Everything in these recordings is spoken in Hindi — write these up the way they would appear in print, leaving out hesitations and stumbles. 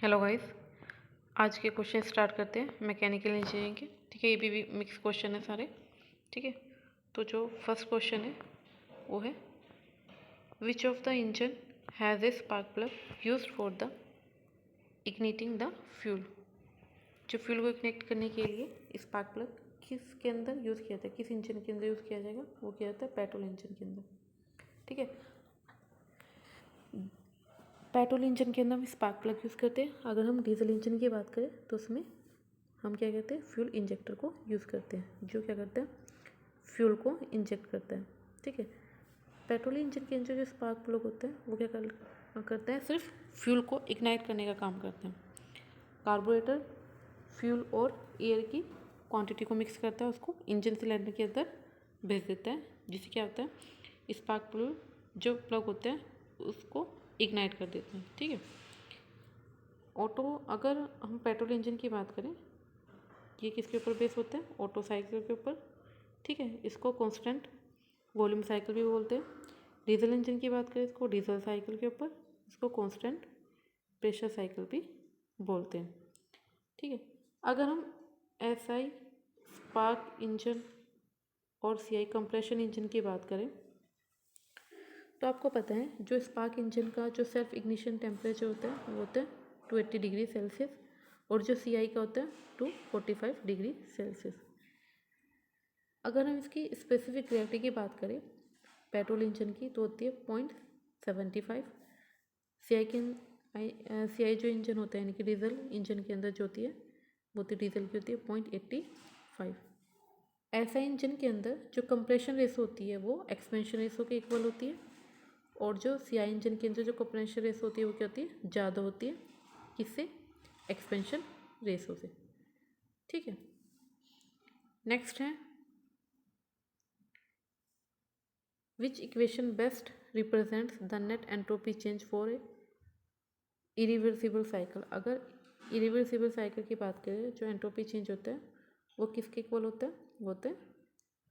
हेलो गाइस, आज के क्वेश्चन स्टार्ट करते हैं मैकेनिकल इंजीनियरिंग के। ठीक है, ये भी मिक्स क्वेश्चन है सारे। ठीक है, तो जो फर्स्ट क्वेश्चन है वो है which of the engine has a spark plug used for the igniting the fuel. जो फ्यूल को इग्निट करने के लिए स्पार्क प्लग किसके अंदर यूज़ किया जाता है, किस इंजन के अंदर यूज़ किया जाएगा, वो किया जाता है पेट्रोल इंजन के अंदर। ठीक है, पेट्रोल इंजन के अंदर हम स्पार्क प्लग यूज़ करते हैं। अगर हम डीजल इंजन की बात करें तो उसमें हम क्या कहते हैं, फ्यूल इंजेक्टर को यूज़ करते हैं, जो क्या करते हैं, फ्यूल को इंजेक्ट करता है। ठीक है, पेट्रोल इंजन के अंदर जो स्पार्क प्लग होते हैं वो क्या करते हैं, सिर्फ फ्यूल को इग्नाइट करने का काम करते हैं। कार्बोरेटर फ्यूल और एयर की क्वांटिटी को मिक्स करता है, उसको इंजन सिलेंडर के अंदर भेज देता है, जिससे क्या होता है, स्पार्क प्लग जो प्लग होते हैं उसको इग्नाइट कर देते हैं। ठीक है, अगर हम पेट्रोल इंजन की बात करें, ये किसके ऊपर बेस होते हैं, ऑटो साइकिल के ऊपर। ठीक है, इसको कांस्टेंट वॉल्यूम साइकिल भी बोलते हैं। डीजल इंजन की बात करें, इसको डीजल साइकिल के ऊपर, इसको कांस्टेंट प्रेशर साइकिल भी बोलते हैं। ठीक है, अगर हम एसआई स्पार्क इंजन और सीआई कंप्रेशन इंजन की बात करें तो आपको पता है जो स्पार्क इंजन का जो सेल्फ इग्निशन टेम्परेचर होता है वो होता है 280 डिग्री सेल्सियस, और जो सीआई का होता है 245 डिग्री सेल्सियस। अगर हम इसकी स्पेसिफिक ग्रेविटी की बात करें पेट्रोल इंजन की तो होती है 0.75। सीआई जो इंजन होता है यानी कि डीजल इंजन के अंदर जो होती है वो होती है डीजल की होती है 0.85। ऐसा इंजन के अंदर जो कंप्रेशन रेशो होती है वो एक्सपेंशन रेशो के इक्वल होती है, और जो सीआई इंजन के अंदर जो कंप्रेशन रेशो होती है वो क्या होती है, ज़्यादा होती है, किससे, एक्सपेंशन रेशो से। ठीक है, नेक्स्ट है विच equation best represents the net entropy change for a irreversible cycle. अगर इरिवर्सिबल साइकिल की बात करें जो एंट्रोपी चेंज होता है वो किसके इक्वल होता है, वो होता है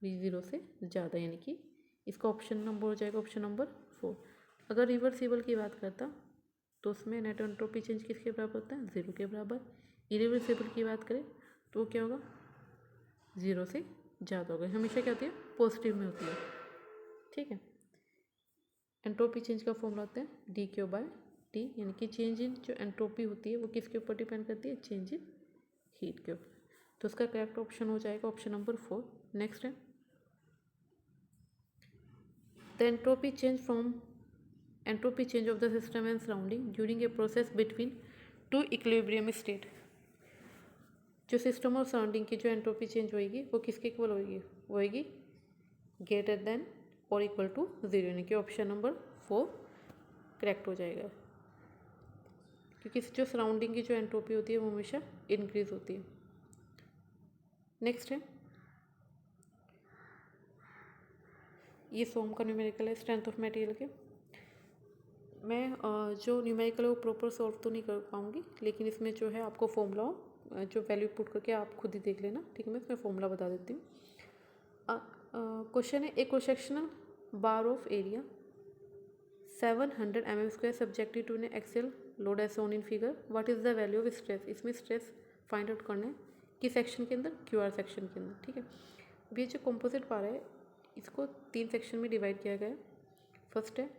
V0 से ज़्यादा, यानी कि इसका ऑप्शन नंबर हो जाएगा ऑप्शन नंबर 4। अगर रिवर्सिबल की बात करता तो उसमें नेट एंट्रोपी चेंज किसके बराबर होता है, 0 के बराबर। इरिवर्सिबल की बात करें तो क्या होगा, 0 से ज़्यादा होगा, हमेशा क्या होती है, पॉजिटिव में होती है। ठीक है, एंट्रोपी चेंज का फॉर्मूला होता है dQ/T, यानी कि चेंज इन जो एंट्रोपी होती है वो किसके ऊपर डिपेंड करती है, चेंज इन हीट के ऊपर। तो उसका करेक्ट ऑप्शन हो जाएगा ऑप्शन नंबर 4। नेक्स्ट है the entropy change of the system and surrounding during a process between two equilibrium state. जो सिस्टम और सराउंडिंग की जो एंट्रोपी चेंज होएगी वो किसके इक्वल होएगी ग्रेटर देन और इक्वल टू 0, यानी कि ऑप्शन नंबर 4 करेक्ट हो जाएगा, क्योंकि जो सराउंडिंग की जो एंट्रोपी होती है वो हमेशा इंक्रीज होती है। नेक्स्ट है ये सोम का न्यूमेरिकल है स्ट्रेंथ ऑफ मटेरियल के। मैं जो न्यूमेरिकल है वो प्रॉपर सॉल्व तो नहीं कर पाऊँगी, लेकिन इसमें जो है आपको फॉर्मूला जो वैल्यू पुट करके आप खुद ही देख लेना। ठीक है, मैं इसमें फॉर्मूला बता देती हूँ। क्वेश्चन है a cross sectional bar of area 700 mm² subjected to an axial load as shown in figure, what is the value of stress. इसमें स्ट्रेस फाइंड आउट करना है किस सेक्शन के अंदर, QR सेक्शन के अंदर। ठीक है, अब ये जो कंपोजिट बार है इसको 3 सेक्शन में डिवाइड किया गया है। फर्स्ट है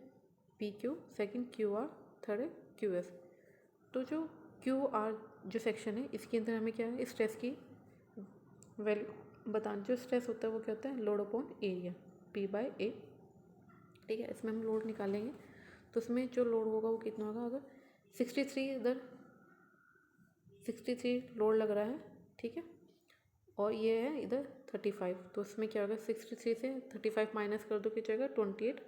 PQ, सेकंड QR, थर्ड है QS। तो जो QR जो सेक्शन है इसके अंदर हमें क्या है, स्ट्रेस की वैल्यू बताना। जो स्ट्रेस होता है वो क्या होता है, लोड अपॉन एरिया P/A। ठीक है, इसमें हम लोड निकालेंगे तो उसमें जो लोड होगा वो कितना होगा, अगर 63 लोड लग रहा है, ठीक है, और ये है इधर 35, तो उसमें क्या होगा, 63 से 35 माइनस कर दो, क्या जाएगा 28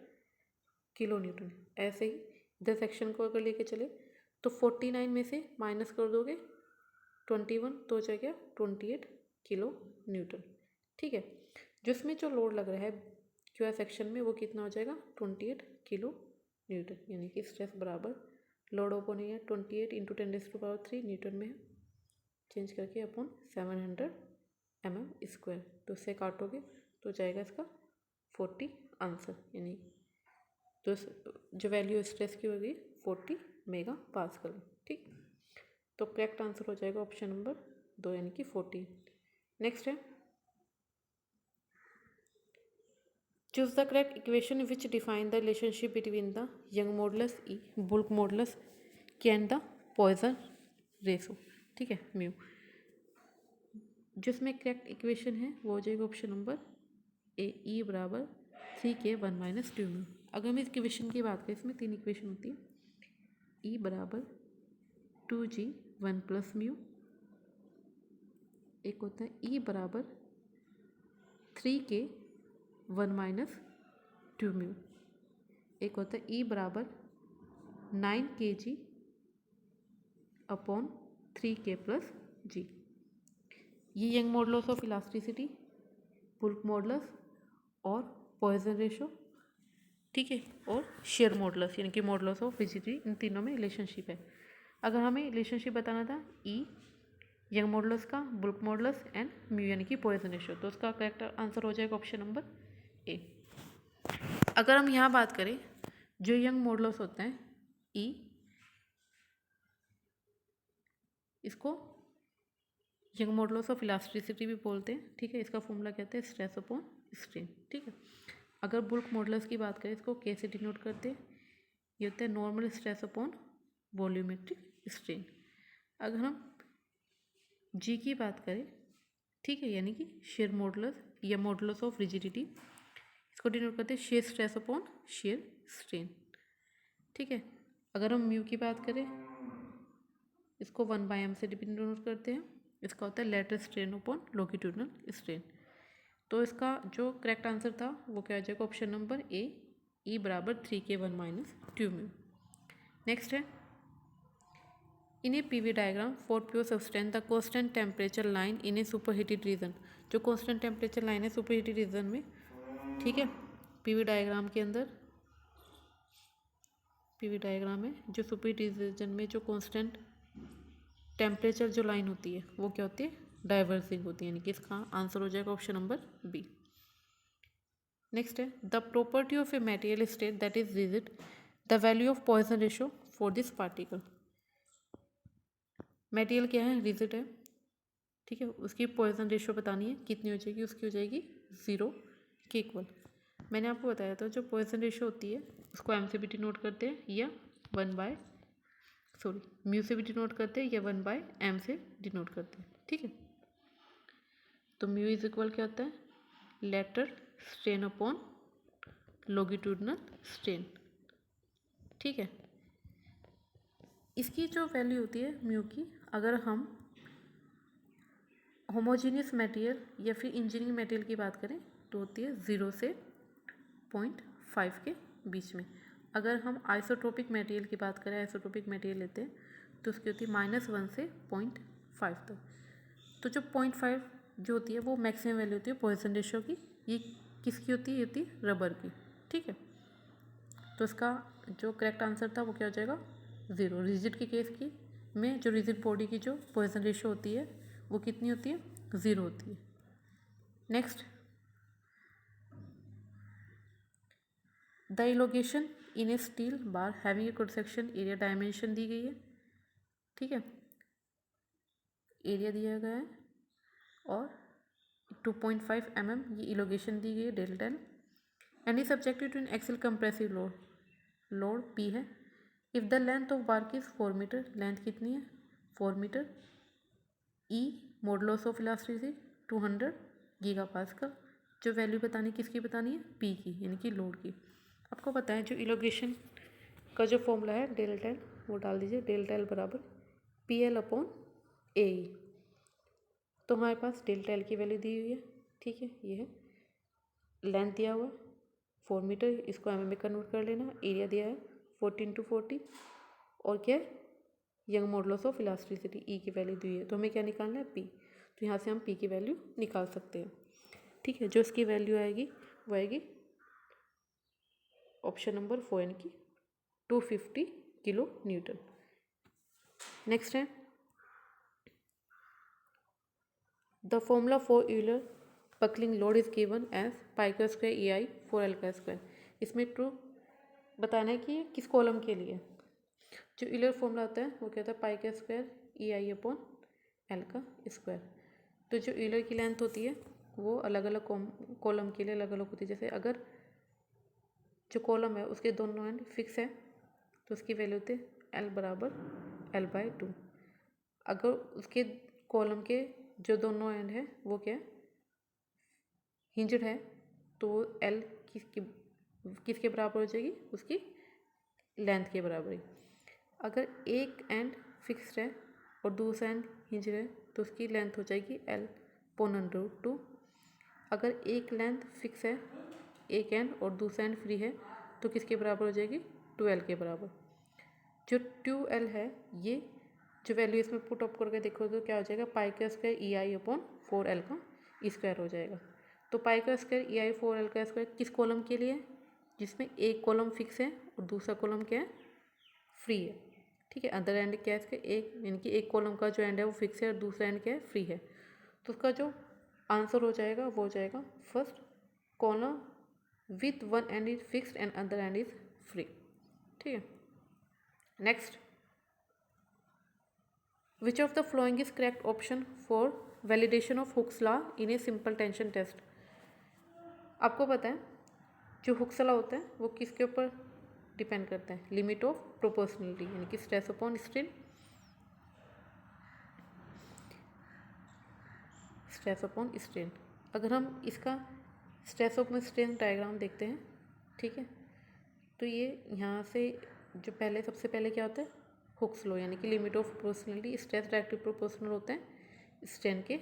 किलो न्यूटन। ऐसे ही इधर सेक्शन को अगर लेके चले तो 49 में से माइनस कर दोगे 21 तो हो जाएगा 28 किलो न्यूटन। ठीक है, जिसमें जो लोड लग रहा है क्यू सेक्शन में वो कितना हो जाएगा 28 किलो न्यूटन, यानी कि स्ट्रेस बराबर लोड अपॉन एरिया 28 × 10⁻³ न्यूटन में है, चेंज करके अपॉन 700 mm²। तो उससे काटोगे तो जाएगा इसका 40 आंसर, यानी तो जो वैल्यू स्ट्रेस की होगी 40 मेगा पास्कल। ठीक, तो करेक्ट आंसर हो जाएगा ऑप्शन नंबर 2 यानी कि 14। नेक्स्ट है, choose the correct equation which define the relationship between the young modulus E, bulk modulus के एंड द पॉइजन रेशो। ठीक है, म्यू। जिसमें करेक्ट इक्वेशन है वो हो जाएगा ऑप्शन नंबर ए, ई बराबर 3k1 - 2 म्यू। अगर हम इस इक्वेशन की बात करें, इसमें 3 इक्वेशन होती है। ई बराबर 2g1 + म्यू, एक होता है ई बराबर 3k1 - 2 म्यू, एक होता है ई बराबर 9kg अपॉन 3k + g। ये young modulus of elasticity, bulk modulus और पॉइजन रेशो, ठीक है, और शेयर मॉडुलस यानी कि मॉडुलस ऑफ रिजिडिटी, इन तीनों में रिलेशनशिप है। अगर हमें रिलेशनशिप बताना था ई यंग मॉडुलस का, बुल्क मॉडुलस एंड म्यू यानी कि पॉइजन रेशो, तो उसका करेक्ट आंसर हो जाएगा ऑप्शन नंबर ए। अगर हम यहाँ बात करें, जो यंग मॉडुलस होते हैं ई, इसको यंग मॉडुलस ऑफ इलास्टिसिटी भी बोलते हैं। ठीक है, इसका फॉर्मूला कहते हैं स्ट्रेस अपॉन स्ट्रेन। ठीक है, अगर बुल्क मॉडुलस की बात करें, इसको के से डिनोट करते हैं, ये होता है normal stress upon volumetric strain. अगर हम जी की बात करें, ठीक है, यानी कि शेयर मॉडुलस या मॉडुलस ऑफ रिजिडिटी, इसको डिनोट करते हैं shear stress upon shear strain. ठीक है, अगर हम म्यू की बात करें, इसको 1/m से डिनोट करते हैं, इसका होता है lateral strain upon longitudinal strain. तो इसका जो करेक्ट आंसर था वो क्या आ जाएगा ऑप्शन नंबर ए, ई बराबर 3k1 - 2 म्यू। नेक्स्ट है, in a PV diagram for pure substance the constant temperature line in a superheated region. जो कांस्टेंट टेम्परेचर लाइन है सुपरहीटेड रीजन में, ठीक है, पीवी डायग्राम के अंदर, पीवी डायग्राम में जो सुपरहीटेड रीजन में जो कांस्टेंट टेम्परेचर जो लाइन होती है वो क्या होती है, डाइवर्सिंग होती है, यानी कि इसका आंसर हो जाएगा ऑप्शन नंबर बी। नेक्स्ट है, the property of a material state that is rigid, the value of Poisson ratio for this particle. Material क्या है, रिजिड है, ठीक है, उसकी पॉइजन रेशो बतानी है, कितनी हो जाएगी, उसकी हो जाएगी 0 के इक्वल। मैंने आपको बताया था जो पॉइजन रेशो होती है उसको एम से भी डिनोट करते हैं या म्यू से भी डिनोट करते हैं या 1/m से डिनोट करते हैं। ठीक है, तो म्यू इज इक्वल क्या होता है, lateral strain upon longitudinal strain. ठीक है, इसकी जो वैल्यू होती है म्यू की, अगर हम होमोजीनियस मटेरियल या फिर इंजीनियरिंग मटेरियल की बात करें तो होती है 0 से 0.5 के बीच में। अगर हम आइसोट्रोपिक मटेरियल की बात करें, आइसोट्रोपिक मटेरियल लेते हैं तो उसकी होती है -1 से 0.5 तक। तो जो 0.5 जो होती है वो मैक्सिमम वैल्यू होती है पॉइजन रेशो की। ये किसकी होती है, ये होती है रबर की। ठीक है, तो इसका जो करेक्ट आंसर था वो क्या हो जाएगा 0। रिजिड के केस की में जो रिजिड बॉडी की जो पॉइजन रेशो होती है वो कितनी होती है, 0 होती है। Next, the elongation in a steel bar having a cross section area dimension दी गई है। ठीक है, एरिया दिया गया है और 2.5 mm ये इलोगेशन दी गई है delta L, and is subjected to an axial compressive load, load P है। If the length of bar is 4 metre, length कितनी है 4 metre, E modulus of elasticity 200 gigapascal. जो वैल्यू बतानी किसकी बतानी है, P की, यानी कि लोड की। आपको पता है जो इलोगेशन का जो फॉर्मूला है डेल्टा एल, वो डाल दीजिए, डेल्टा एल बराबर PL अपॉन ए। तो हमारे पास डेल्टा एल की वैल्यू दी हुई है। ठीक है, ये है लेंथ दिया हुआ 4 मीटर, इसको mm में कन्वर्ट कर लेना, एरिया दिया है 14 × 40, और क्या है यंग मॉडुलस ऑफ इलास्टिसिटी ई की वैल्यू दी है। तो हमें क्या निकालना है, P। तो यहाँ से हम P की वैल्यू निकाल सकते हैं। ठीक है, जो इसकी वैल्यू आएगी वो आएगी ऑप्शन नंबर 4 यानी कि 250 किलो न्यूटन। नेक्स्ट है, the formula for Euler buckling load is given as π² EI 4L²। इसमें ट्रू बताना है कि किस कॉलम के लिए। जो यूलर फॉर्मूला होता है वो क्या होता है, π² EI/L का स्क्वायर। तो जो यूलर की लेंथ होती है वो अलग अलग कॉलम के लिए अलग अलग होती है। जैसे अगर जो कॉलम है उसके दोनों एंड फिक्स है तो उसकी वैल्यू होती है L बराबर L/2। अगर उसके कॉलम के जो दोनों एंड है वो क्या है, हिंज्ड है, तो L किसके बराबर हो जाएगी, उसकी लेंथ के बराबर ही। अगर एक एंड फिक्स्ड है और दूसरा एंड हिंज्ड है तो उसकी लेंथ हो जाएगी L/√2। अगर एक लेंथ फिक्स है, एक एंड और दूसरा एंड फ्री है, तो किसके बराबर हो जाएगी, 2L के बराबर। जो 2L है ये जो वैल्यू इसमें पुट अप करके देखो तो क्या हो जाएगा, पाई का स्क्वायर EI/4L का स्क्वायर हो जाएगा। तो पाई का स्क्वायर EI/4L का स्क्वायर किस कॉलम के लिए है, जिसमें एक कॉलम फिक्स है और दूसरा कॉलम क्या है, फ्री है। ठीक है, अदर एंड क्या है इसका, एक यानी कि एक कॉलम का जो एंड है वो फिक्स है और दूसरा एंड क्या है, फ्री है। तो उसका जो आंसर हो जाएगा वो हो जाएगा first column with one end is fixed and other end is free. ठीक है, next, which of the following is correct option for validation of Hooke's law in a simple tension test. आपको पता है जो हुक्स लॉ होता है वो किसके ऊपर डिपेंड करता है, लिमिट ऑफ प्रोपोर्शनलिटी, यानी कि stress upon strain, stress upon strain. अगर हम इसका स्ट्रेस अपॉन स्ट्रेन डायग्राम देखते हैं, ठीक है, तो ये यहाँ से जो पहले सबसे पहले क्या होता है, हुक्स लॉ, यानी कि limit of proportionality, stress directly proportional होते हैं स्ट्रेन के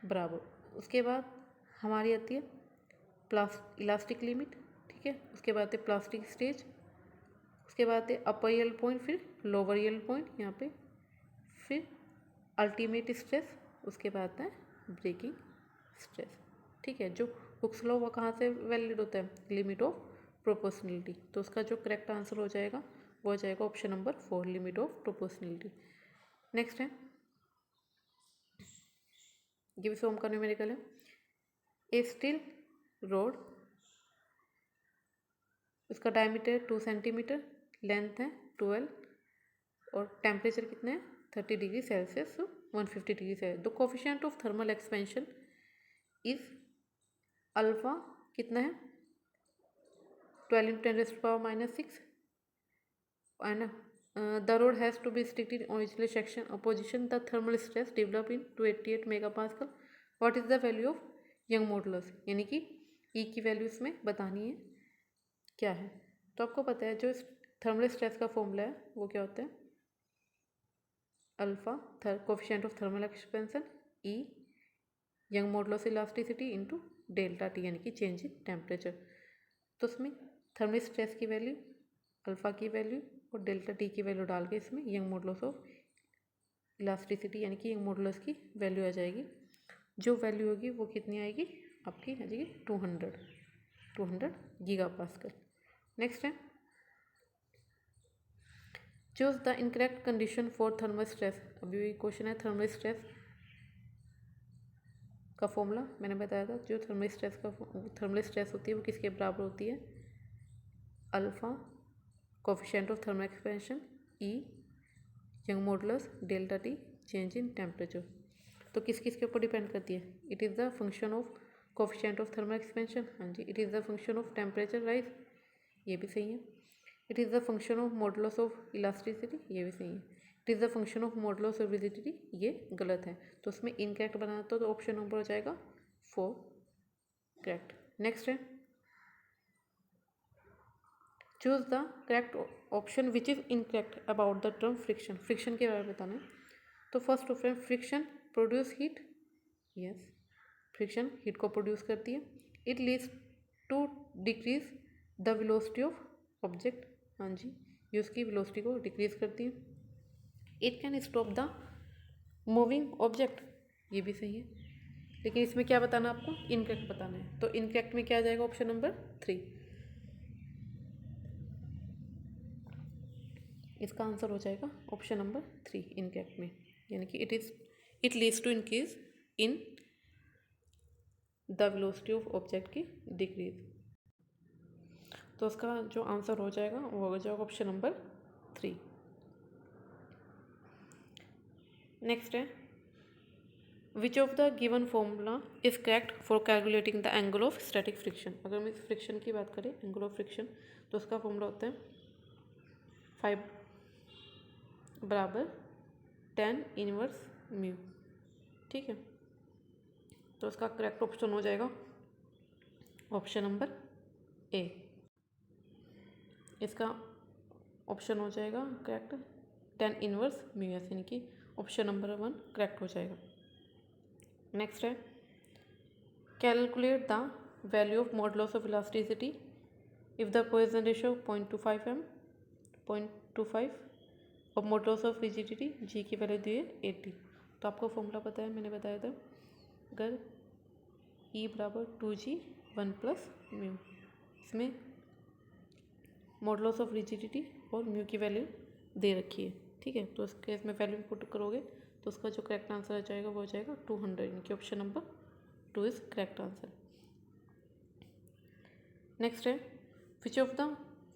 बराबर। उसके बाद हमारी आती है इलास्टिक लिमिट, ठीक है, उसके बाद है प्लास्टिक स्टेज, उसके बाद है अपर यील्ड पॉइंट, फिर लोअर यील्ड पॉइंट यहाँ पे, फिर अल्टीमेट स्ट्रेस, उसके बाद है ब्रेकिंग स्ट्रेस। ठीक है, जो हुक्स लॉ वो कहाँ से वैलिड होता है, लिमिट ऑफ प्रोपोर्शनलिटी। तो उसका जो करेक्ट आंसर हो जाएगा वो हो जाएगा option number 4, limit of proportionality. Next है, ये भी सोम का न्यूमेरिकल है। ए स्टील रोड, उसका डायमीटर 2 सेंटीमीटर, लेंथ है 12 और टेम्परेचर कितना है 30 degree Celsius, 150 degree Celsius. The coefficient of thermal expansion is alpha कितना है 12 × 10⁻⁻⁶, and the road has to be restricted in original section opposition the thermal stress develop in 288 megapascal. What is the value of Young modulus, यानी कि E की वैल्यू इसमें बतानी है क्या है। तो आपको पता है जो थर्मल स्ट्रेस का फॉर्मूला है वो क्या होता है, alpha coefficient of thermal expansion, E young modulus elasticity into delta T, यानी कि चेंज इन टेम्परेचर। तो उसमें थर्मल स्ट्रेस की वैल्यू, अल्फा की वैल्यू और डेल्टा टी की वैल्यू डाल के इसमें यंग मॉडुलस ऑफ इलास्टिसिटी यानी कि यंग मॉडुलस की वैल्यू आ जाएगी। जो वैल्यू होगी वो कितनी आएगी आपकी, आ जाएगी 200 गीगापास्कल। नेक्स्ट है, choose the incorrect condition for thermal stress. अभी क्वेश्चन है थर्मल स्ट्रेस का फॉर्मूला मैंने बताया था, जो थर्मल स्ट्रेस होती है वो किसके बराबर होती है, alpha coefficient of thermal expansion, E Young modulus, delta T change in temperature. तो किस किस के ऊपर डिपेंड करती है, it is the function of coefficient of thermal expansion, हाँ जी, it is the function of temperature rise, ये भी सही है, it is the function of modulus of elasticity, ये भी सही है, it is the function of modulus of rigidity, ये गलत है। तो उसमें इनकरेक्ट बनाना तो ऑप्शन नंबर हो जाएगा 4 करेक्ट। नेक्स्ट है, choose the correct option which is incorrect about the term friction. Friction के बारे में बताना है। तो first option, friction produce heat, yes, friction heat को प्रोड्यूस करती है। It leads to decrease the velocity of object, हाँ जी, ये उसकी वेलोसिटी को डिक्रीज करती है। It can stop the moving object, ये भी सही है, लेकिन इसमें क्या बताना आपको, इनकरेक्ट बताना है। तो इनकरेक्ट में क्या आ जाएगा ऑप्शन नंबर 3, इसका आंसर हो जाएगा ऑप्शन नंबर 3 इनकरेक्ट में, यानी कि it leads to increase in the velocity of object की डिक्रीज। तो उसका जो आंसर हो जाएगा वो हो जाएगा ऑप्शन नंबर 3। नेक्स्ट है which of the given formula is correct for calculating the angle of static friction. अगर हम इस फ्रिक्शन की बात करें एंगल ऑफ फ्रिक्शन तो उसका फॉर्मूला होता है 5 बराबर tan इनवर्स म्यू। ठीक है, तो उसका करेक्ट ऑप्शन हो जाएगा ऑप्शन नंबर ए। इसका ऑप्शन हो जाएगा correct tan inverse mu S, यानी कि ऑप्शन नंबर 1 करेक्ट हो जाएगा। नेक्स्ट है calculate the value of modulus of elasticity if the Poisson ratio 0.25 m 0.25 और मॉडुलस ऑफ रिजिडिटी जी की वैल्यू दी है 80। तो आपको फॉर्मूला पता है, मैंने बताया था, अगर ई बराबर 2g 1 प्लस म्यू, इसमें मॉडुलस ऑफ रिजिडिटी और म्यू की वैल्यू दे रखी है। ठीक है, तो इस केस में वैल्यू पुट करोगे तो उसका जो करेक्ट आंसर आ जाएगा वो हो जाएगा 200, यानी कि option number 2 is correct answer. Next है which of the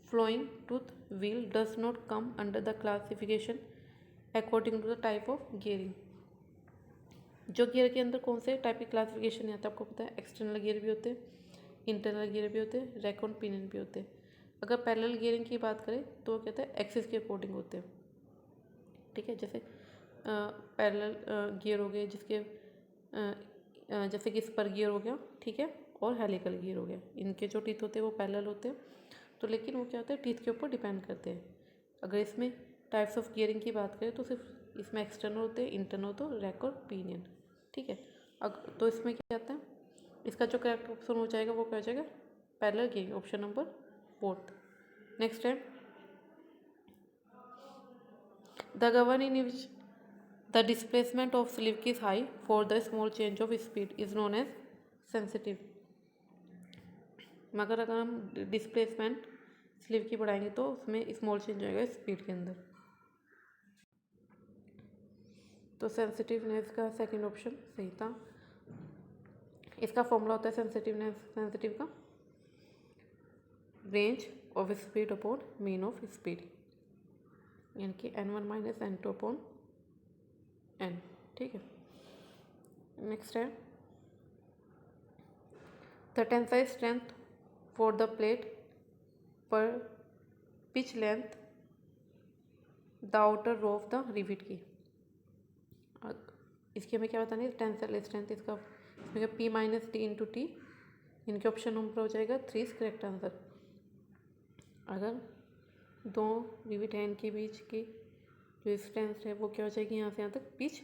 following tooth wheel does not come under the classification according to the type of gearing. जो गियर के अंदर कौन से टाइप की क्लासिफिकेशन है, तो आपको पता है एक्सटर्नल गियर भी होते हैं, इंटरनल गियर भी होते हैं, रैक ऑन पिनियन भी होते हैं। अगर पैरेलल गियरिंग की बात करें तो वो कहते हैं एक्सिस के अकॉर्डिंग होते हैं। ठीक है, जैसे पैरेलल गियर हो गए जिसके जैसे कि स्पर गियर हो गया, ठीक है, और हेलिकल गियर हो गया, इनके जो टीथ होते हैं वो पैरेलल होते हैं। तो लेकिन वो क्या होता है, टीथ के ऊपर डिपेंड करते हैं। अगर इसमें टाइप्स ऑफ गियरिंग की बात करें तो सिर्फ इसमें एक्सटर्नल होते हैं, इंटरनल होते हैं, रैक और पिनियन। ठीक है, तो इसमें क्या आता है, इसका जो करेक्ट ऑप्शन हो जाएगा वो क्या हो जाएगा, parallel gearing, option number 4। Next है the governor in which the displacement of sleeve की high for the small change of speed is known as sensitive. मगर अगर हम डिस्प्लेसमेंट स्लीव की बढ़ाएंगे तो उसमें स्मॉल चेंज होएगा स्पीड के अंदर, तो सेंसिटिवनेस का सेकंड ऑप्शन सही था। इसका फॉर्मूला होता है सेंसिटिव का range of speed upon mean of speed, यानी कि n1 minus n2 upon n। ठीक है, नेक्स्ट है the tensile strength for the plate per pitch length the outer row of the rivet की। इसकी हमें क्या बतानी है, टेंसाइल स्ट्रेंथ, इसका p minus T into T, इनके ऑप्शन नंबर हो जाएगा 3 इज करेक्ट आंसर। अगर दो रिविट है इनके बीच की जो स्ट्रेंथ है वो क्या हो जाएगी, यहाँ से यहाँ तक पिच,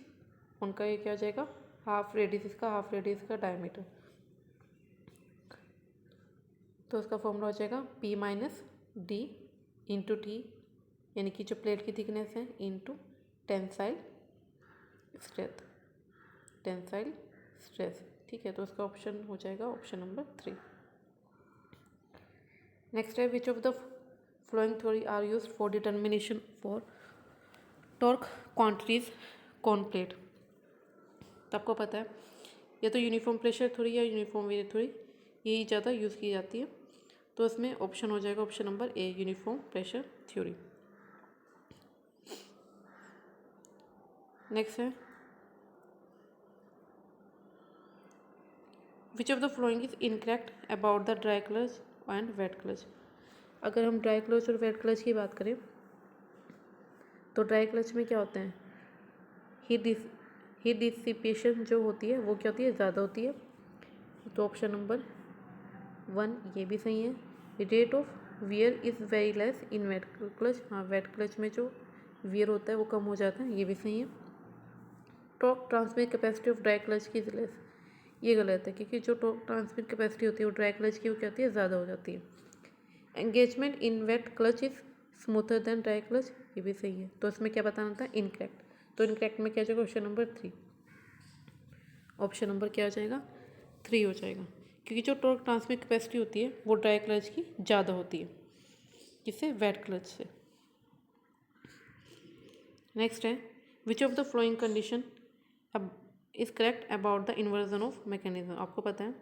उनका ये क्या हो जाएगा, हाफ रेडियस इसका, हाफ रेडियस का डायमीटर। तो उसका फॉर्मूला हो जाएगा p minus D into T, यानी कि जो प्लेट की थिकनेस है, इंटू टेंसाइल स्ट्रेस। ठीक है, तो उसका ऑप्शन हो जाएगा ऑप्शन नंबर 3। नेक्स्ट है which of the following theory are used for determination for torque quantities cone plate. तो आपको पता है या तो यूनिफॉर्म प्रेशर थ्योरी या यूनिफॉर्म वेट थ्योरी, यही ज़्यादा यूज़ की जाती है। तो इसमें ऑप्शन हो जाएगा option number A, uniform pressure theory. Next है which of the following is incorrect about the dry clutch and wet clutch. अगर हम ड्राई क्लच और वेट क्लच की बात करें तो ड्राई क्लच में क्या होता है, हीट डिसिपेशन जो होती है वो क्या होती है, ज़्यादा होती है। तो ऑप्शन नंबर 1 ये भी सही है। Rate of wear is very less in wet clutch, हाँ वेट क्लच में जो वियर होता है वो कम हो जाता है, ये भी सही है। Torque transmit capacity of dry clutch की लेस, ये गलत है, क्योंकि जो टॉर्क ट्रांसमिट कैपेसिटी होती है वो ड्राई क्लच की वो क्या होती है, ज़्यादा हो जाती है। Engagement in wet clutch is smoother than dry clutch, ये भी सही है। तो इसमें क्या बताना था, इनकरेक्ट। तो इनकरेक्ट में क्या हो जाएगा, ऑप्शन नंबर 3, ऑप्शन नंबर क्या हो जाएगा 3 हो जाएगा, क्योंकि जो टॉर्क ट्रांसमिट कैपेसिटी होती है वो ड्राई क्लच की ज़्यादा होती है, किससे, वेट क्लच से। नेक्स्ट है which of the flowing condition is correct about the inversion of mechanism. आपको पता है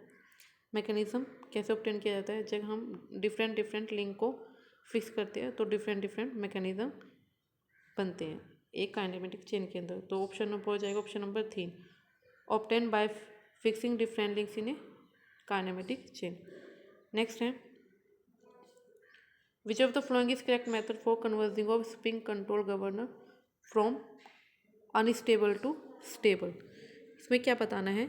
मैकेनिज्म कैसे ऑब्टेन किया जाता है, जब हम डिफरेंट लिंक को फिक्स करते हैं तो डिफरेंट मैकेनिज्म बनते हैं। एक काइनेमेटिक चेन के अंदर। तो ऑप्शन नंबर हो जाएगा option number 3, obtain by fixing different links in a kinematic chain. Next है, which of the following is correct method for converging of spring control governor from unstable to stable. इसमें क्या बताना है,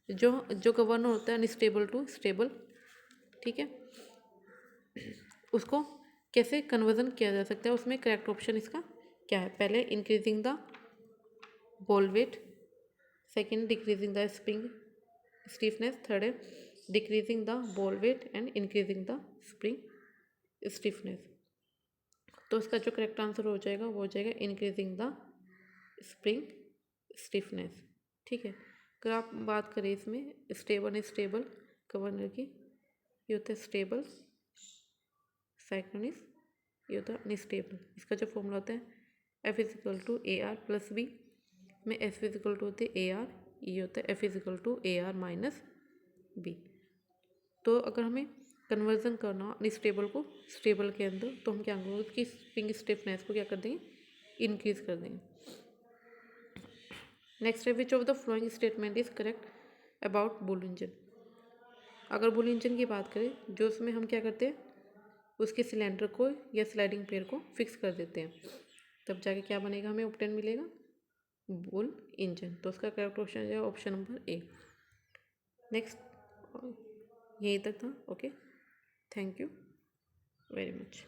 जो जो गवर्नर होता है अनस्टेबल टू स्टेबल, ठीक है, उसको कैसे कन्वर्जन किया जा सकता है, उसमें करेक्ट ऑप्शन इसका क्या है। पहले increasing the ball weight, second decreasing the spring stiffness, third है decreasing the ball weight and increasing the spring stiffness. तो इसका जो करेक्ट आंसर हो जाएगा वो हो जाएगा इंक्रीजिंग द स्प्रिंग स्टिफनेस, ठीक है। अगर आप बात करें इसमें स्टेबल स्टेबल गवर्नर की, ये होता है स्टेबल, साइक्लोनिस ये होता है अनस्टेबल। इसका जो फॉर्मूला होता है f is equal to a r plus b, में एफ इज इक्वल टू होती है ए आर, ये होता है f is equal to a r minus b. तो अगर हमें कन्वर्जन करना हो अनस्टेबल को स्टेबल के अंदर, तो हम क्या करेंगे, उसकी स्प्रिंग स्टिफनेस को क्या कर देंगे, इंक्रीज कर देंगे। नेक्स्ट है, which of the following statement is correct about bull engine. अगर बुल इंजन की बात करें, जो उसमें हम क्या करते हैं, उसके सिलेंडर को या स्लाइडिंग पेयर को फिक्स कर देते हैं, तब जाके क्या बनेगा, हमें ऑप्टेन मिलेगा बुल इंजन। तो उसका करेक्ट ऑप्शन है ऑप्शन नंबर ए। नेक्स्ट यहीं तक था, okay, thank you very much.